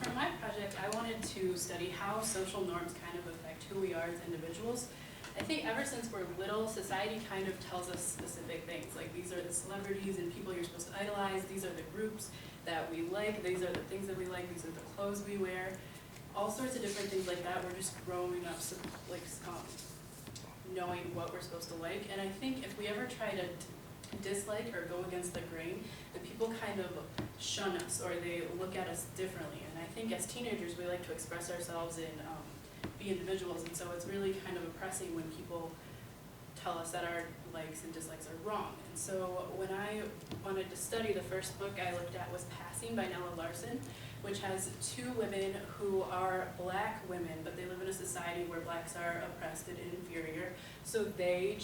for my project, I wanted to study how social norms kind of affect who we are as individuals. I think ever since we're little, society kind of tells us specific things, like these are the celebrities and people you're supposed to idolize, these are the groups that we like, these are the things that we like, these are the clothes we wear, all sorts of different things like that. We're just growing up knowing what we're supposed to like, and I think if we ever try to dislike or go against the grain, then people kind of shun us or they look at us differently. And I think as teenagers we like to express ourselves and be individuals, and so it's really kind of oppressing when people tell us that our likes and dislikes are wrong. And so when I wanted to study, the first book I looked at was Passing by Nella Larsen, which has two women who are black women, but they live in a society where blacks are oppressed and inferior. So they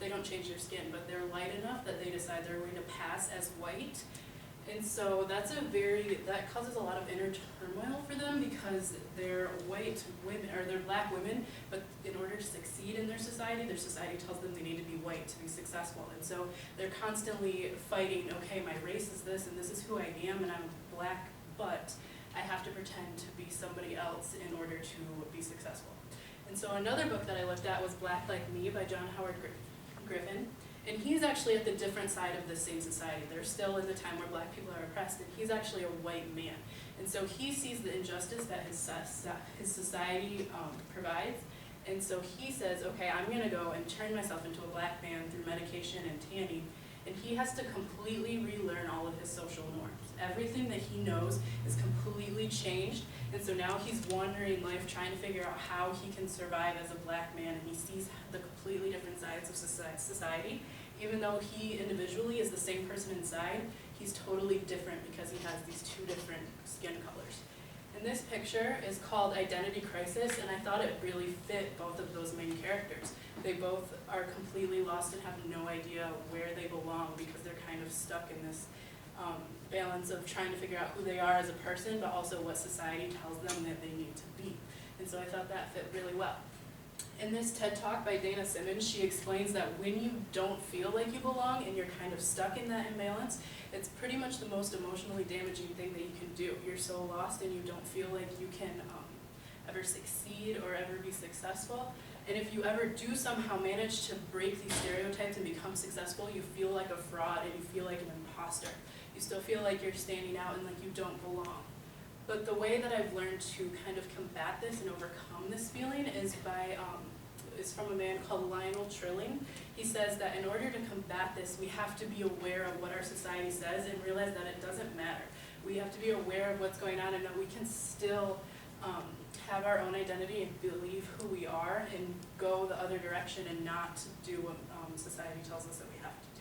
they don't change their skin, but they're light enough that they decide they're going to pass as white. And so that causes a lot of inner turmoil for them because they're white women, or they're black women, but in order to succeed in their society tells them they need to be white to be successful. And so they're constantly fighting, okay, my race is this and this is who I am and I'm black, but I have to pretend to be somebody else in order to be successful. And so another book that I looked at was Black Like Me by John Howard Griffin. And he's actually at the different side of the same society. They're still in the time where black people are oppressed, and he's actually a white man. And so he sees the injustice that his society provides, and so he says, okay, I'm gonna go and turn myself into a black man through medication and tanning, and he has to completely relearn all of his social norms. Everything that he knows is completely changed, and so now he's wandering life trying to figure out how he can survive as a black man, and he sees the completely different sides of society. Even though he individually is the same person inside, he's totally different because he has these two different skin colors. And this picture is called Identity Crisis, and I thought it really fit both of those main characters. They both are completely lost and have no idea where they belong because they're kind of stuck in this balance of trying to figure out who they are as a person, but also what society tells them that they need to be. And so I thought that fit really well. In this TED Talk by Dana Simmons, she explains that when you don't feel like you belong and you're kind of stuck in that imbalance, it's pretty much the most emotionally damaging thing that you can do. You're so lost and you don't feel like you can ever succeed or ever be successful. And if you ever do somehow manage to break these stereotypes and become successful, you feel like a fraud and you feel like an imposter. You still feel like you're standing out and like you don't belong. But the way that I've learned to kind of combat this and overcome this feeling is from a man called Lionel Trilling. He says that in order to combat this, we have to be aware of what our society says and realize that it doesn't matter. We have to be aware of what's going on and that we can still have our own identity and believe who we are and go the other direction and not do what society tells us that we have to.